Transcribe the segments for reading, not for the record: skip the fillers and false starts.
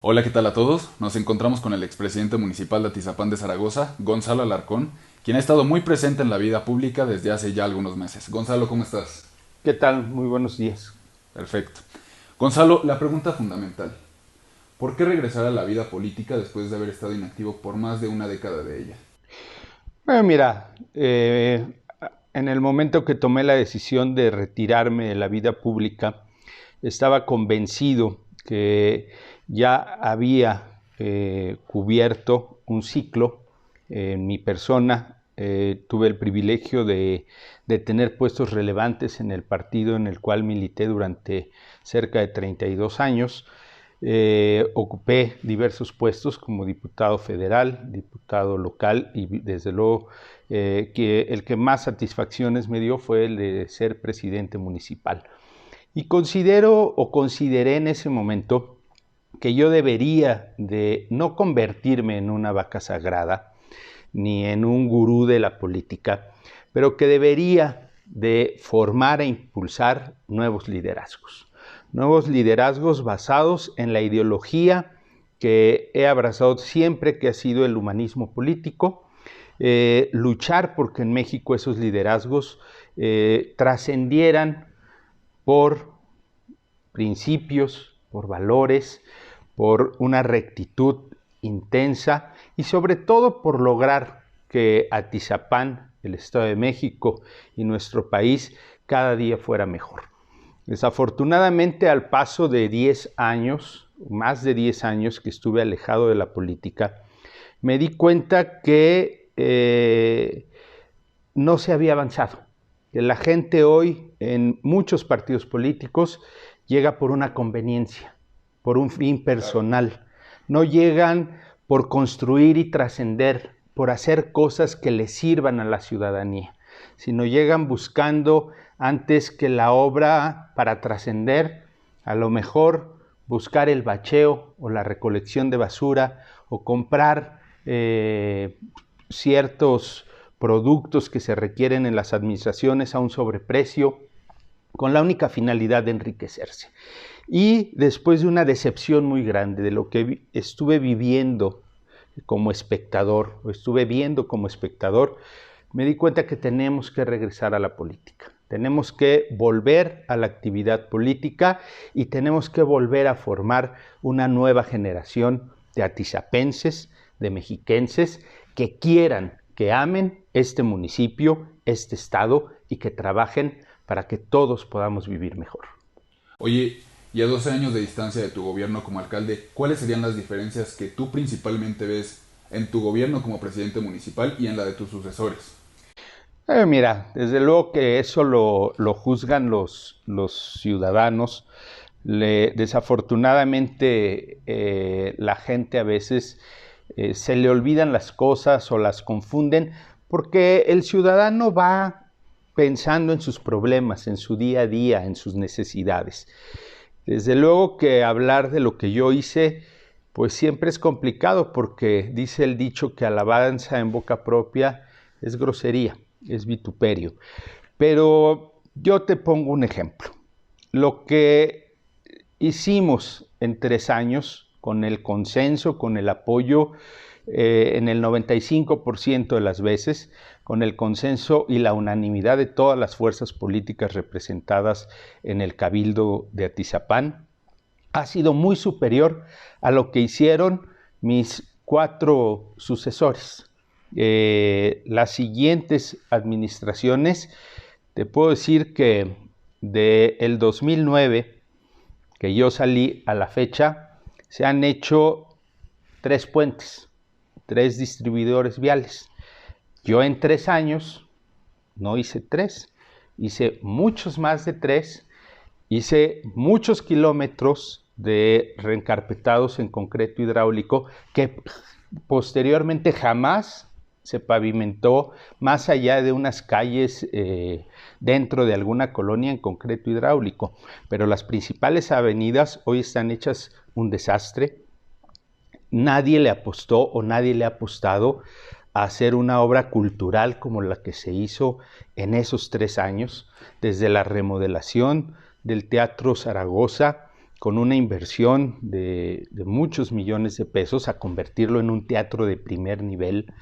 Hola, ¿qué tal a todos? Nos encontramos con el expresidente municipal de Atizapán de Zaragoza, Gonzalo Alarcón, quien ha estado muy presente en la vida pública desde hace ya algunos meses. Gonzalo, ¿cómo estás? ¿Qué tal? Muy buenos días. Perfecto. Gonzalo, la pregunta fundamental. ¿Por qué regresar a la vida política después de haber estado inactivo por más de una década de ella? Bueno, mira, en el momento que tomé la decisión de retirarme de la vida pública, estaba convencido que ya había cubierto un ciclo en mi persona. Tuve el privilegio de tener puestos relevantes en el partido en el cual milité durante cerca de 32 años. Ocupé diversos puestos como diputado federal, diputado local y desde luego que el que más satisfacciones me dio fue el de ser presidente municipal. Y consideré en ese momento que yo debería de no convertirme en una vaca sagrada ni en un gurú de la política, pero que debería de formar e impulsar nuevos liderazgos basados en la ideología que he abrazado siempre, que ha sido el humanismo político, luchar porque en México esos liderazgos trascendieran por principios, por valores, por una rectitud intensa y sobre todo por lograr que Atizapán, el Estado de México y nuestro país cada día fuera mejor. Desafortunadamente, al paso de 10 años, más de 10 años que estuve alejado de la política, me di cuenta que no se había avanzado. Que la gente hoy en muchos partidos políticos llega por una conveniencia, por un fin Claro. personal. No llegan por construir y trascender, por hacer cosas que le sirvan a la ciudadanía, sino llegan buscando antes que la obra para trascender, a lo mejor buscar el bacheo o la recolección de basura o comprar ciertos productos que se requieren en las administraciones a un sobreprecio, con la única finalidad de enriquecerse. Y después de una decepción muy grande de lo que estuve viviendo como espectador, o estuve viendo como espectador, me di cuenta que tenemos que regresar a la política. Tenemos que volver a la actividad política y tenemos que volver a formar una nueva generación de atizapenses, de mexiquenses, que quieran, que amen este municipio, este estado y que trabajen para que todos podamos vivir mejor. Oye, y a 12 años de distancia de tu gobierno como alcalde, ¿cuáles serían las diferencias que tú principalmente ves en tu gobierno como presidente municipal y en la de tus sucesores? Mira, desde luego que eso lo juzgan los ciudadanos. Desafortunadamente, la gente a veces se le olvidan las cosas o las confunden porque el ciudadano va pensando en sus problemas, en su día a día, en sus necesidades. Desde luego que hablar de lo que yo hice, pues siempre es complicado porque dice el dicho que alabanza en boca propia es grosería, es vituperio. Pero yo te pongo un ejemplo. Lo que hicimos en 3 años, con el consenso, con el apoyo en el 95% de las veces, con el consenso y la unanimidad de todas las fuerzas políticas representadas en el Cabildo de Atizapán, ha sido muy superior a lo que hicieron mis 4 sucesores. Las siguientes administraciones, te puedo decir que del 2009, que yo salí a la fecha, se han hecho 3 puentes, 3 distribuidores viales. Yo en 3 años no hice 3, hice muchos más de 3. Hice muchos kilómetros de reencarpetados en concreto hidráulico que posteriormente jamás se pavimentó más allá de unas calles dentro de alguna colonia en concreto hidráulico. Pero las principales avenidas hoy están hechas un desastre. Nadie le apostó o nadie le ha apostado a hacer una obra cultural como la que se hizo en esos 3 años, desde la remodelación del Teatro Zaragoza con una inversión de muchos millones de pesos, a convertirlo en un teatro de primer nivel,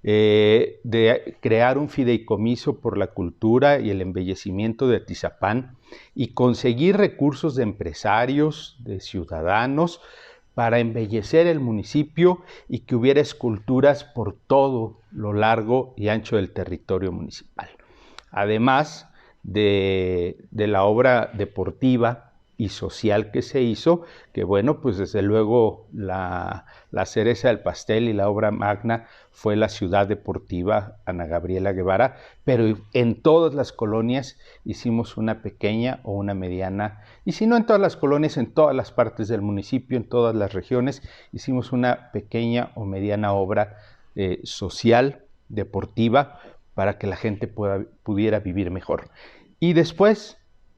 de crear un fideicomiso por la cultura y el embellecimiento de Atizapán y conseguir recursos de empresarios, de ciudadanos, para embellecer el municipio y que hubiera esculturas por todo lo largo y ancho del territorio municipal. Además de la obra deportiva y social que se hizo, que bueno, pues desde luego la cereza del pastel y la obra magna fue la ciudad deportiva Ana Gabriela Guevara, pero en todas las colonias hicimos una pequeña o una mediana, y si no en todas las colonias, en todas las partes del municipio, en todas las regiones, hicimos una pequeña o mediana obra social, deportiva, para que la gente pudiera vivir mejor. Y después,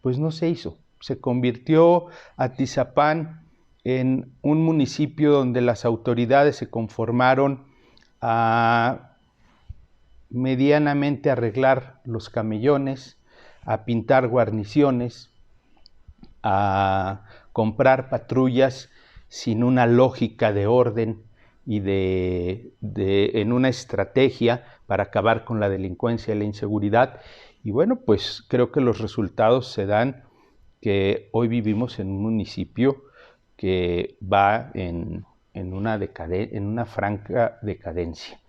pues no se hizo. Se convirtió Atizapán en un municipio donde las autoridades se conformaron a medianamente arreglar los camellones, a pintar guarniciones, a comprar patrullas sin una lógica de orden y en una estrategia para acabar con la delincuencia y la inseguridad. Y bueno, pues creo que los resultados se dan que hoy vivimos en un municipio que va en una franca decadencia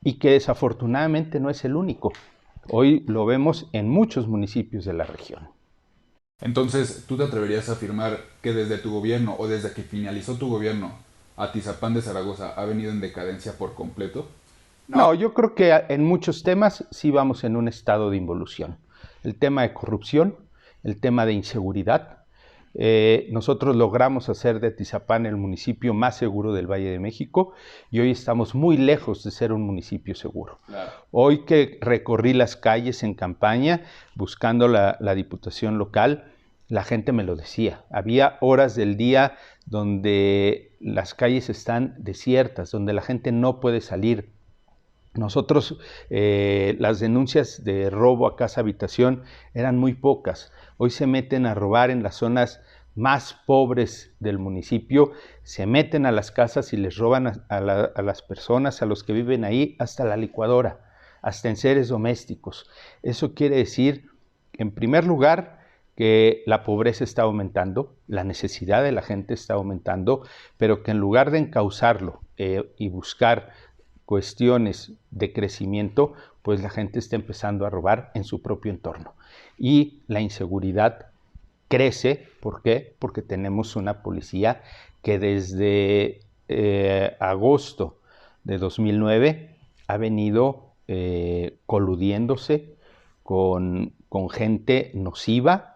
y que desafortunadamente no es el único. Hoy lo vemos en muchos municipios de la región. Entonces, ¿tú te atreverías a afirmar que desde tu gobierno o desde que finalizó tu gobierno, Atizapán de Zaragoza ha venido en decadencia por completo? No, yo creo que en muchos temas sí vamos en un estado de involución. El tema de corrupción, el tema de inseguridad. Nosotros logramos hacer de Atizapán el municipio más seguro del Valle de México y hoy estamos muy lejos de ser un municipio seguro. Claro. Hoy que recorrí las calles en campaña buscando la diputación local, la gente me lo decía. Había horas del día donde las calles están desiertas, donde la gente no puede salir. Nosotros, las denuncias de robo a casa habitación eran muy pocas. Hoy se meten a robar en las zonas más pobres del municipio, se meten a las casas y les roban a las personas, a los que viven ahí, hasta la licuadora, hasta en seres domésticos. Eso quiere decir, en primer lugar, que la pobreza está aumentando, la necesidad de la gente está aumentando, pero que en lugar de encauzarlo y buscar cuestiones de crecimiento, pues la gente está empezando a robar en su propio entorno. Y la inseguridad crece, ¿por qué? Porque tenemos una policía que desde agosto de 2009 ha venido coludiéndose con gente nociva,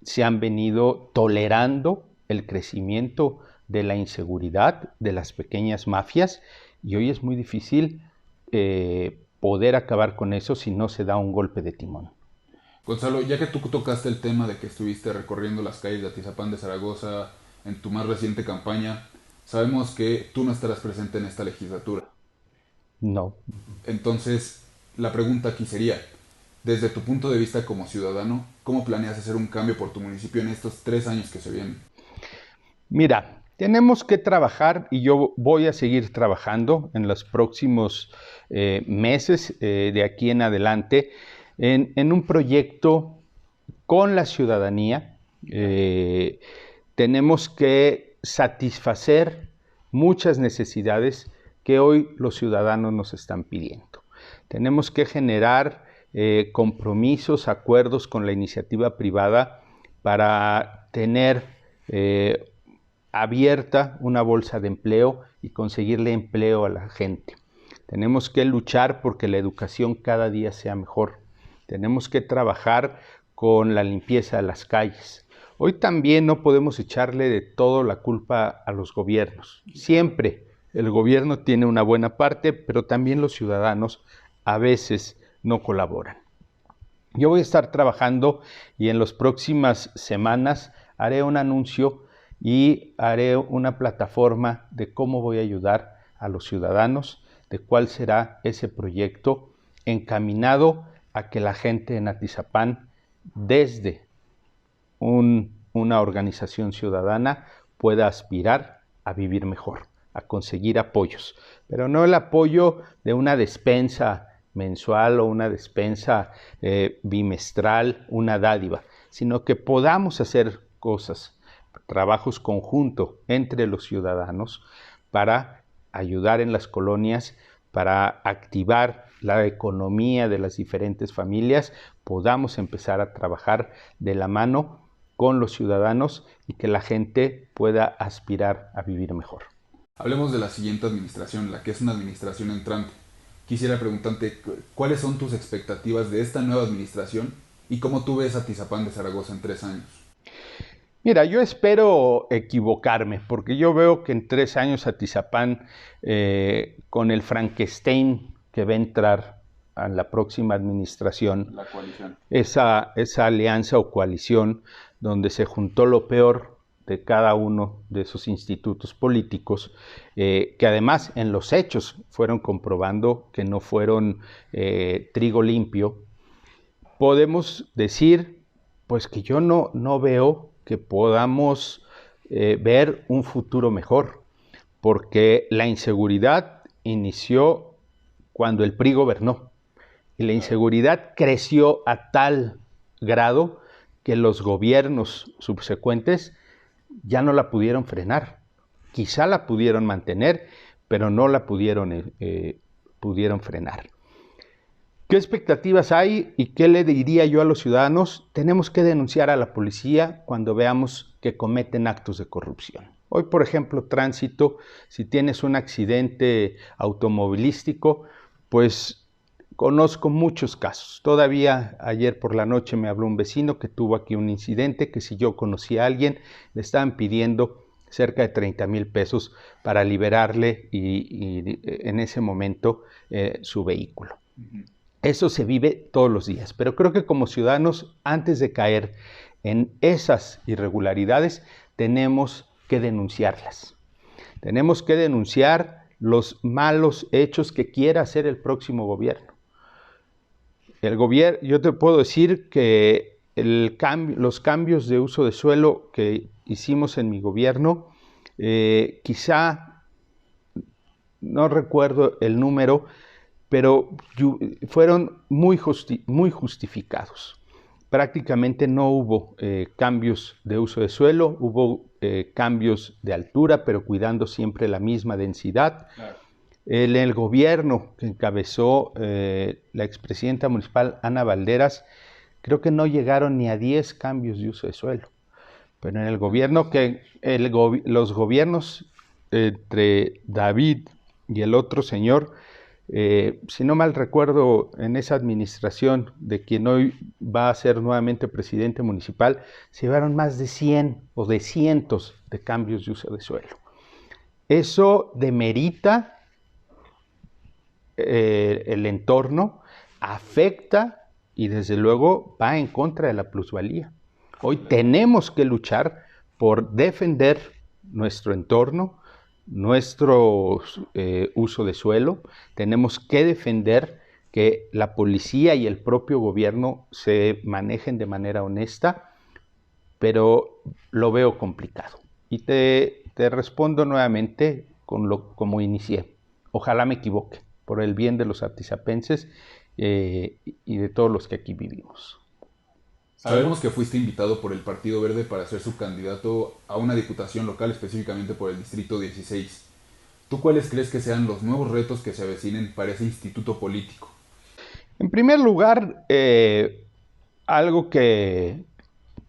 se han venido tolerando el crecimiento de la inseguridad, de las pequeñas mafias, y hoy es muy difícil poder acabar con eso si no se da un golpe de timón. Gonzalo, ya que tú tocaste el tema de que estuviste recorriendo las calles de Atizapán de Zaragoza en tu más reciente campaña, sabemos que tú no estarás presente en esta legislatura. No. Entonces, la pregunta aquí sería, desde tu punto de vista como ciudadano, ¿cómo planeas hacer un cambio por tu municipio en estos 3 años que se vienen? Mira, tenemos que trabajar y yo voy a seguir trabajando en los próximos meses de aquí en adelante en un proyecto con la ciudadanía. Tenemos que satisfacer muchas necesidades que hoy los ciudadanos nos están pidiendo. Tenemos que generar compromisos, acuerdos con la iniciativa privada para tener abierta una bolsa de empleo y conseguirle empleo a la gente. Tenemos que luchar porque la educación cada día sea mejor. Tenemos que trabajar con la limpieza de las calles. Hoy también no podemos echarle de todo la culpa a los gobiernos. Siempre el gobierno tiene una buena parte, pero también los ciudadanos a veces no colaboran. Yo voy a estar trabajando y en las próximas semanas haré un anuncio y haré una plataforma de cómo voy a ayudar a los ciudadanos, de cuál será ese proyecto encaminado a que la gente en Atizapán, desde un una organización ciudadana pueda aspirar a vivir mejor, a conseguir apoyos, pero no el apoyo de una despensa mensual o una despensa bimestral, una dádiva, sino que podamos hacer cosas, trabajos conjuntos entre los ciudadanos para ayudar en las colonias, para activar la economía de las diferentes familias, podamos empezar a trabajar de la mano con los ciudadanos y que la gente pueda aspirar a vivir mejor. Hablemos de la siguiente administración, la que es una administración entrante. Quisiera preguntarte, ¿cuáles son tus expectativas de esta nueva administración y cómo tú ves a Atizapán de Zaragoza en 3 años? Mira, yo espero equivocarme, porque yo veo que en 3 años Atizapán, con el Frankenstein que va a entrar a la próxima administración, La coalición. Esa alianza o coalición donde se juntó lo peor de cada uno de esos institutos políticos, que además en los hechos fueron comprobando que no fueron trigo limpio, podemos decir pues que yo no veo que podamos ver un futuro mejor, porque la inseguridad inició cuando el PRI gobernó y la inseguridad creció a tal grado que los gobiernos subsecuentes ya no la pudieron frenar. Quizá la pudieron mantener, pero no la pudieron frenar. ¿Qué expectativas hay y qué le diría yo a los ciudadanos? Tenemos que denunciar a la policía cuando veamos que cometen actos de corrupción. Hoy, por ejemplo, tránsito, si tienes un accidente automovilístico, pues conozco muchos casos. Todavía ayer por la noche me habló un vecino que tuvo aquí un incidente, que si yo conocía a alguien, le estaban pidiendo cerca de 30,000 pesos para liberarle y en ese momento su vehículo. Eso se vive todos los días, pero creo que como ciudadanos, antes de caer en esas irregularidades, tenemos que denunciarlas. Tenemos que denunciar los malos hechos que quiera hacer el próximo gobierno. Yo te puedo decir que los cambios de uso de suelo que hicimos en mi gobierno, quizá, no recuerdo el número, pero fueron muy justificados. Prácticamente no hubo cambios de uso de suelo, hubo cambios de altura, pero cuidando siempre la misma densidad. Claro. En el gobierno que encabezó la expresidenta municipal Ana Valderas, creo que no llegaron ni a 10 cambios de uso de suelo. Pero en el gobierno los gobiernos entre David y el otro señor, si no mal recuerdo, en esa administración de quien hoy va a ser nuevamente presidente municipal, se llevaron más de 100 o de cientos de cambios de uso de suelo. Eso demerita el entorno, afecta y desde luego va en contra de la plusvalía. Hoy tenemos que luchar por defender nuestro entorno, nuestro uso de suelo. Tenemos que defender que la policía y el propio gobierno se manejen de manera honesta, pero lo veo complicado. Y te respondo nuevamente como inicié. Ojalá me equivoque, por el bien de los atizapenses y de todos los que aquí vivimos. Sabemos que fuiste invitado por el Partido Verde para ser su candidato a una diputación local, específicamente por el Distrito 16. ¿Tú cuáles crees que sean los nuevos retos que se avecinen para ese instituto político? En primer lugar, algo que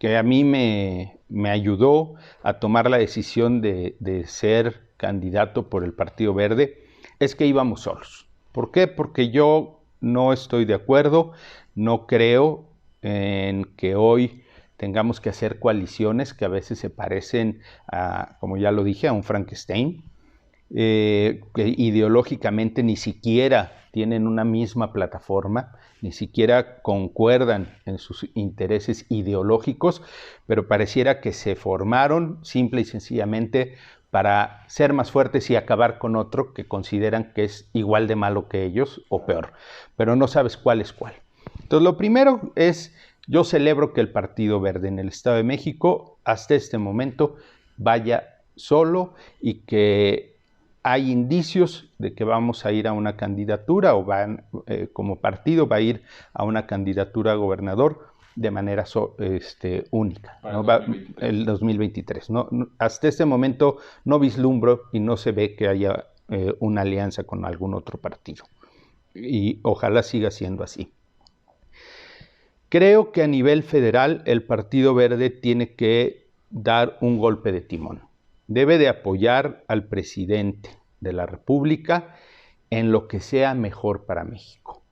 a mí me ayudó a tomar la decisión de ser candidato por el Partido Verde es que íbamos solos. ¿Por qué? Porque yo no estoy de acuerdo, no creo en que hoy tengamos que hacer coaliciones que a veces se parecen a, como ya lo dije, a un Frankenstein, que ideológicamente ni siquiera tienen una misma plataforma, ni siquiera concuerdan en sus intereses ideológicos, pero pareciera que se formaron simple y sencillamente para ser más fuertes y acabar con otro que consideran que es igual de malo que ellos o peor, pero no sabes cuál es cuál. Entonces, lo primero es Yo celebro que el Partido Verde en el Estado de México hasta este momento vaya solo y que hay indicios de que vamos a ir a una candidatura o como partido va a ir a una candidatura a gobernador de manera única, Para ¿no? El 2023. Hasta este momento no vislumbro y no se ve que haya una alianza con algún otro partido. Y ojalá siga siendo así. Creo que a nivel federal el Partido Verde tiene que dar un golpe de timón. Debe de apoyar al presidente de la República en lo que sea mejor para México.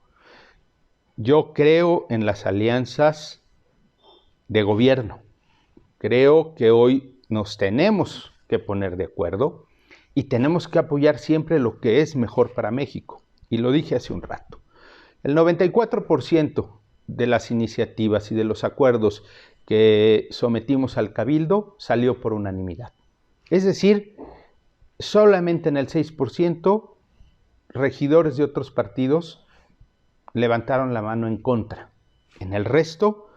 Yo creo en las alianzas de gobierno. Creo que hoy nos tenemos que poner de acuerdo y tenemos que apoyar siempre lo que es mejor para México. Y lo dije hace un rato. El 94% de las iniciativas y de los acuerdos que sometimos al Cabildo salió por unanimidad. Es decir, solamente en el 6% regidores de otros partidos levantaron la mano en contra. En el resto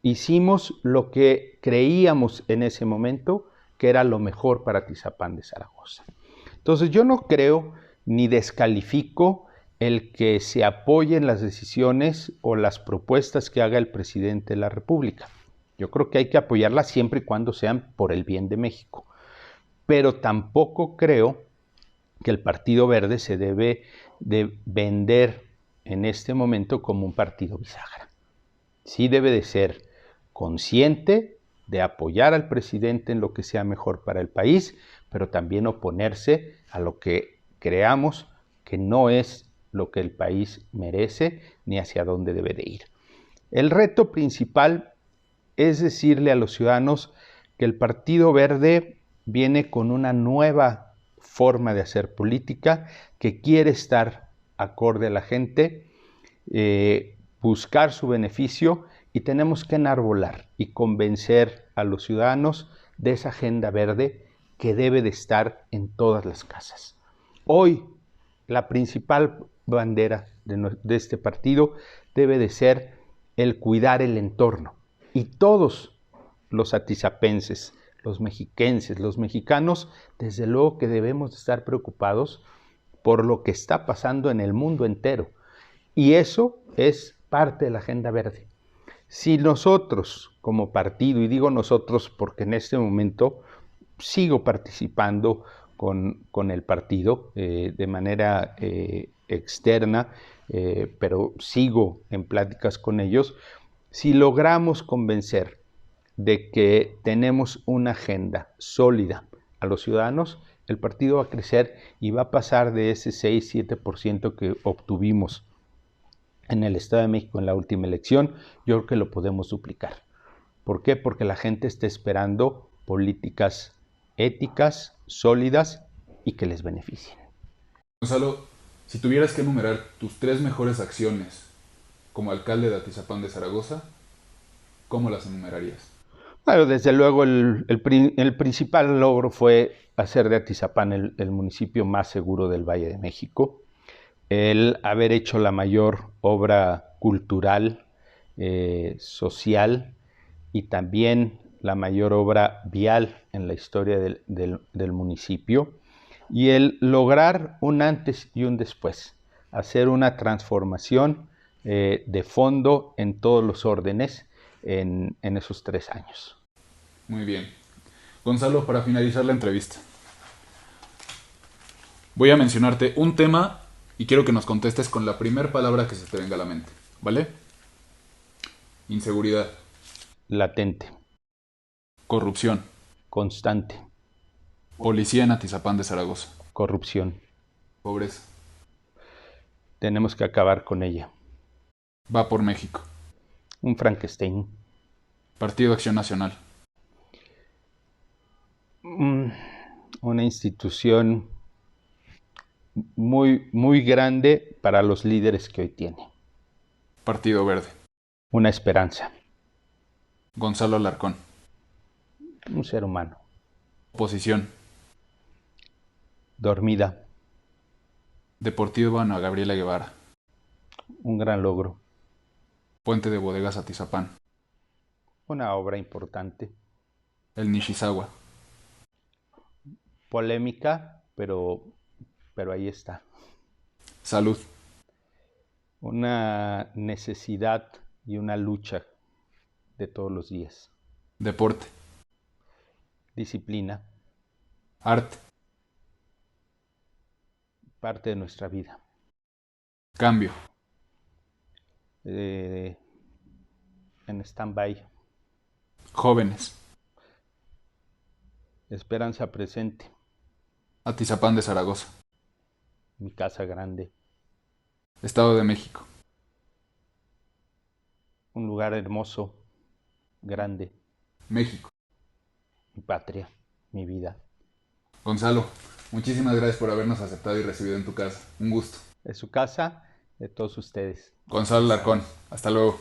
hicimos lo que creíamos en ese momento que era lo mejor para Atizapán de Zaragoza. Entonces yo no creo ni descalifico el que se apoyen las decisiones o las propuestas que haga el presidente de la República. Yo creo que hay que apoyarlas siempre y cuando sean por el bien de México. Pero tampoco creo que el Partido Verde se debe de vender en este momento como un partido bisagra. Sí debe de ser consciente de apoyar al presidente en lo que sea mejor para el país, pero también oponerse a lo que creamos que no es lo que el país merece ni hacia dónde debe de ir. El reto principal es decirle a los ciudadanos que el Partido Verde viene con una nueva forma de hacer política, que quiere estar acorde a la gente, buscar su beneficio, y tenemos que enarbolar y convencer a los ciudadanos de esa agenda verde que debe de estar en todas las casas. Hoy, la principal bandera de este partido debe de ser el cuidar el entorno. Y todos los atizapenses, los mexiquenses, los mexicanos, desde luego que debemos de estar preocupados por lo que está pasando en el mundo entero. Y eso es parte de la agenda verde. Si nosotros como partido, y digo nosotros porque en este momento sigo participando con el partido de manera externa, pero sigo en pláticas con ellos, si logramos convencer de que tenemos una agenda sólida a los ciudadanos, el partido va a crecer y va a pasar de ese 6-7% que obtuvimos en el Estado de México en la última elección. Yo creo que lo podemos duplicar. ¿Por qué? Porque la gente está esperando políticas éticas, sólidas y que les beneficien. Gonzalo, si tuvieras que enumerar tus 3 mejores acciones como alcalde de Atizapán de Zaragoza, ¿cómo las enumerarías? Bueno, desde luego el principal logro fue hacer de Atizapán el municipio más seguro del Valle de México, el haber hecho la mayor obra cultural, social y también la mayor obra vial en la historia del municipio, y el lograr un antes y un después, hacer una transformación de fondo en todos los órdenes en esos 3 años. Muy bien. Gonzalo, para finalizar la entrevista, voy a mencionarte un tema y quiero que nos contestes con la primera palabra que se te venga a la mente, ¿vale? Inseguridad. Latente. Corrupción. Constante. Policía en Atizapán de Zaragoza. Corrupción. Pobreza. Tenemos que acabar con ella. Va por México. Un Frankenstein. Partido Acción Nacional. Una institución muy, muy grande para los líderes que hoy tiene. Partido Verde. Una esperanza. Gonzalo Alarcón. Un ser humano. Oposición. Dormida. Deportivo Ana Gabriela Guevara. Un gran logro. Puente de Bodegas Atizapán. Una obra importante, El Nishizawa. polémica, pero ahí está. Salud. Una necesidad y una lucha de todos los días. Deporte. Disciplina, Arte. parte de nuestra vida. Cambio. En stand-by. Jóvenes. Esperanza presente. Atizapán de Zaragoza. Mi casa grande. Estado de México. Un lugar hermoso, grande. México. Mi patria, mi vida. Gonzalo, muchísimas gracias por habernos aceptado y recibido en tu casa. Un gusto. Es su casa, de todos ustedes. Gonzalo Larcón, hasta luego.